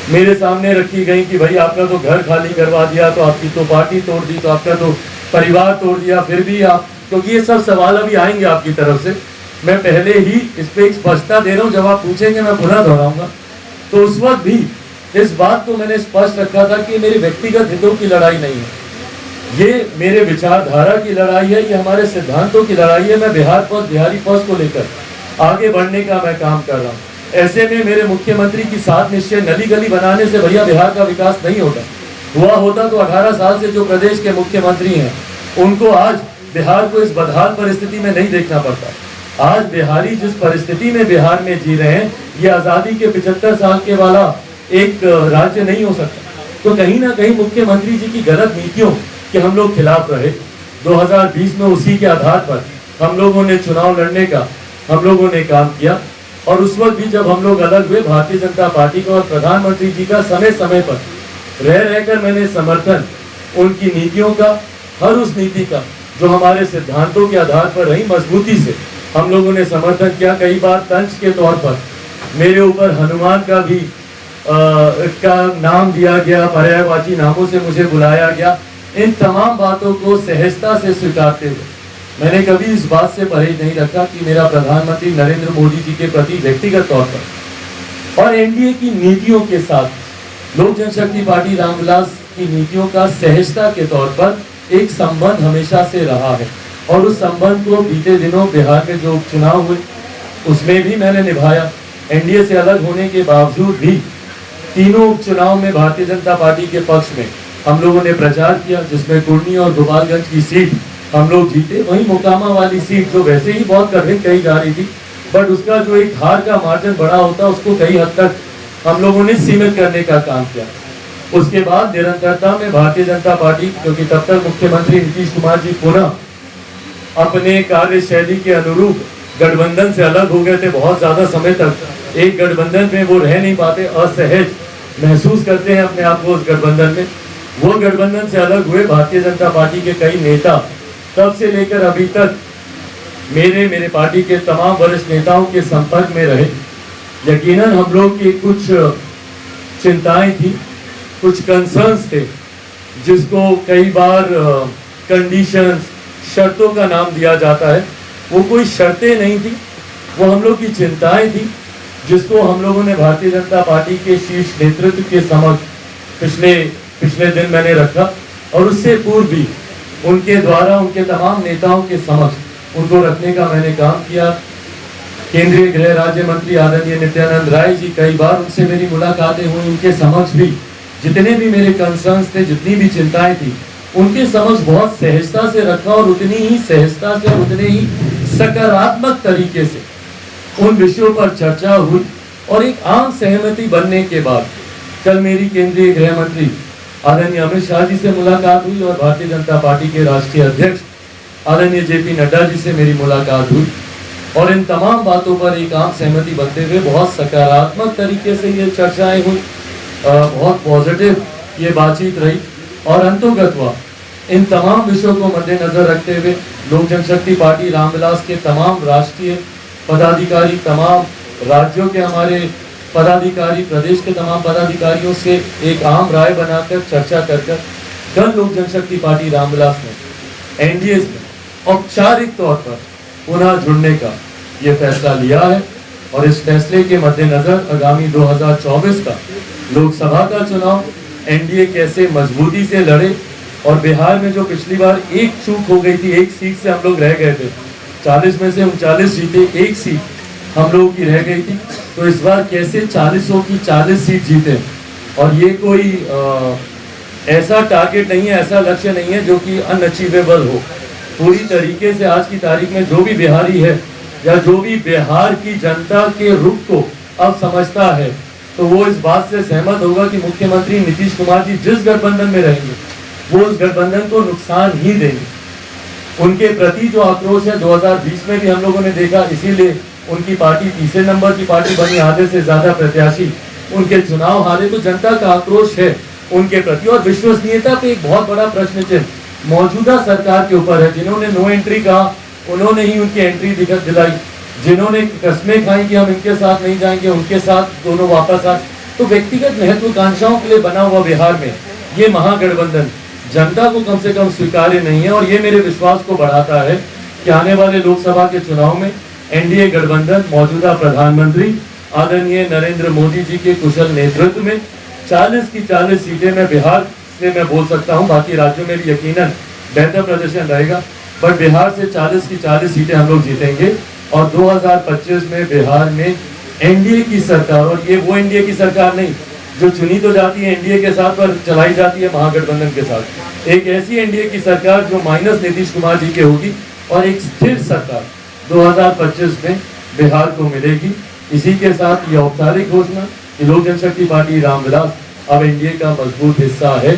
मेरे सामने रखी गई कि भाई आपका तो घर खाली करवा दिया, तो आपकी तो पार्टी तोड़ दी, तो आपका तो परिवार तोड़ दिया, फिर भी आप, क्योंकि ये सब सवाल अभी आएंगे आपकी तरफ से, मैं पहले ही इस पे एक स्पष्टता दे रहा हूँ, जब आप पूछेंगे मैं पुनः दोहराऊंगा। तो उस वक्त भी इस बात को मैंने स्पष्ट रखा था कि मेरी व्यक्तिगत हितों की लड़ाई नहीं है, ये मेरे विचारधारा की लड़ाई है, ये हमारे सिद्धांतों की लड़ाई है। मैं बिहार फर्स्ट, बिहारी फर्स्ट को लेकर आगे बढ़ने का मैं काम कर रहा हूँ। ऐसे में मेरे मुख्यमंत्री की 7 निश्चय नली गली बनाने से भैया बिहार का विकास नहीं होता। हुआ होता तो 18 साल से जो प्रदेश के मुख्यमंत्री हैं उनको आज बिहार को इस बदहाल परिस्थिति में नहीं देखना पड़ता। आज बिहारी जिस परिस्थिति में बिहार में जी रहे हैं, ये आज़ादी के 75 साल के वाला एक राज्य नहीं हो सकता। तो कहीं ना कहीं मुख्यमंत्री जी की गलत नीतियों के हम लोग खिलाफ रहे। 2020 में उसी के आधार पर हम लोगों ने चुनाव लड़ने का हम लोगों ने काम किया। और उस वक्त भी जब हम लोग अलग हुए, भारतीय जनता पार्टी का और प्रधानमंत्री जी का समय समय पर रह रहकर मैंने समर्थन उनकी नीतियों का, हर उस नीति का जो हमारे सिद्धांतों के आधार पर रही, मजबूती से हम लोगों ने समर्थन किया। कई बार तंज के तौर पर मेरे ऊपर हनुमान का भी का नाम दिया गया, पर्यायवाची नामों से मुझे बुलाया गया। इन तमाम बातों को सहजता से स्वीकारते हुए मैंने कभी इस बात से परहेज नहीं रखा कि मेरा प्रधानमंत्री नरेंद्र मोदी जी के प्रति व्यक्तिगत तौर पर और एनडीए की नीतियों के साथ लोक जनशक्ति पार्टी रामविलास की नीतियों का सहजता के तौर पर एक संबंध हमेशा से रहा है। और उस संबंध को बीते दिनों बिहार में जो उपचुनाव हुए उसमें भी मैंने निभाया। एनडीए से अलग होने के बावजूद भी तीनों उपचुनाव में भारतीय जनता पार्टी के पक्ष में हम लोगों ने प्रचार किया, जिसमें कुर्नी और गोपालगंज की सीट हम लोग जीते। वहीं मोकामा वाली सीट जो वैसे ही बहुत कठिन कही जा रही थी, बट उसका जो एक हार का मार्जिन बड़ा होता उसको कई हद तक हम लोगों ने सीमित करने का काम किया। उसके बाद निरंतरता में भारतीय जनता पार्टी, क्योंकि तब तक मुख्यमंत्री नीतीश कुमार जी पुनः अपने कार्यशैली के अनुरूप गठबंधन से अलग हो गए थे। बहुत ज्यादा समय तक एक गठबंधन में वो रह नहीं पाते, असहज महसूस करते हैं अपने आप को उस गठबंधन में। वो गठबंधन से अलग हुए। भारतीय जनता पार्टी के कई नेता तब से लेकर अभी तक मेरे पार्टी के तमाम वरिष्ठ नेताओं के संपर्क में रहे। यकीनन हम लोग की कुछ चिंताएं थी, कुछ कंसर्न्स थे, जिसको कई बार कंडीशंस, शर्तों का नाम दिया जाता है। वो कोई शर्तें नहीं थी, वो हम लोग की चिंताएं थी, जिसको हम लोगों ने भारतीय जनता पार्टी के शीर्ष नेतृत्व के समक्ष पिछले दिन मैंने रखा। और उससे पूर्व भी उनके द्वारा उनके तमाम नेताओं के समक्ष उनको रखने का मैंने काम किया। केंद्रीय गृह राज्य मंत्री आदरणीय नित्यानंद राय जी, कई बार उनसे मेरी मुलाकातें हुई। उनके समक्ष भी जितने भी मेरे कंसर्न्स थे, जितनी भी चिंताएं थी, उनके समक्ष बहुत सहजता से रखा और उतनी ही सहजता से, उतने ही सकारात्मक तरीके से उन विषयों पर चर्चा हुई। और एक आम सहमति बनने के बाद कल मेरी केंद्रीय गृह मंत्री आदरणीय अमित शाह जी से मुलाकात हुई और भारतीय जनता पार्टी के राष्ट्रीय अध्यक्ष आदरणीय जेपी नड्डा जी से मेरी मुलाकात हुई। और इन तमाम बातों पर एक आम सहमति बनते हुए बहुत सकारात्मक तरीके से ये चर्चाएं हुई, बहुत पॉजिटिव ये बातचीत रही। और अंतोगत्वा इन तमाम विषयों को मद्देनजर रखते हुए लोक जनशक्ति पार्टी रामविलास के तमाम राष्ट्रीय पदाधिकारी, तमाम राज्यों के हमारे पदाधिकारी, प्रदेश के तमाम पदाधिकारियों से एक आम राय बनाकर चर्चा कर कल लोक जनशक्ति पार्टी रामविलास ने एनडीए में औपचारिक तौर पर पुनः जुड़ने का ये फैसला लिया है। और इस फैसले के मद्देनजर आगामी 2024 का लोकसभा का चुनाव एनडीए कैसे मजबूती से लड़े। और बिहार में जो पिछली बार एक चूक हो गई थी, एक सीट से हम लोग रह गए थे, 40 में से 39 जीते, एक सीट हम लोगों की रह गई थी। तो इस बार कैसे 40 की 40 सीट जीते। और ये कोई ऐसा टारगेट नहीं है, ऐसा लक्ष्य नहीं है जो कि अनअचीवेबल हो। पूरी तरीके से आज की तारीख में जो भी बिहारी है या जो भी बिहार की जनता के रुख को अब समझता है, तो वो इस बात से सहमत होगा कि मुख्यमंत्री नीतीश कुमार जी जिस गठबंधन में रहेंगे वो उस गठबंधन को नुकसान ही देंगे। उनके प्रति जो आक्रोश है 2020 में भी हम लोगों ने देखा, इसीलिए उनकी पार्टी तीसरे नंबर की पार्टी बनी, आधे से ज्यादा प्रत्याशी उनके चुनाव हारे। तो जनता का आक्रोश है उनके प्रति। और विश्वसनीयता पे एक बहुत बड़ा प्रश्न चिन्ह मौजूदा सरकार के ऊपर है। जिन्होंने नो एंट्री कहा उन्होंने ही उनकी एंट्री दिलाई, जिन्होंने कस्में खाई कि हम इनके साथ नहीं जाएंगे, उनके साथ दोनों वापस आए, तो व्यक्तिगत महत्वाकांक्षाओं के लिए बना हुआ बिहार में ये महागठबंधन जनता को कम से कम स्वीकार्य नहीं है। और ये मेरे विश्वास को बढ़ाता है कि आने वाले लोकसभा के चुनाव में एनडीए गठबंधन मौजूदा प्रधानमंत्री आदरणीय नरेंद्र मोदी जी के कुशल नेतृत्व में 40 की 40 सीटें मैं बिहार से मैं बोल सकता हूं, बाकी राज्यों में भी यकीनन बेहतर प्रदर्शन रहेगा, बट बिहार से 40 की 40 सीटें हम लोग जीतेंगे। और 2025 में बिहार में एनडीए की सरकार, और ये वो एनडीए की सरकार नहीं जो चुनी तो जाती है एनडीए के साथ पर चलाई जाती है महागठबंधन के साथ, एक ऐसी एनडीए की सरकार जो माइनस नीतीश कुमार जी के होगी और एक स्थिर सरकार 2025 में बिहार को मिलेगी। इसी के साथ ये औपचारिक घोषणा कि लोक जनशक्ति पार्टी रामविलास अब एनडीए का मजबूत हिस्सा है।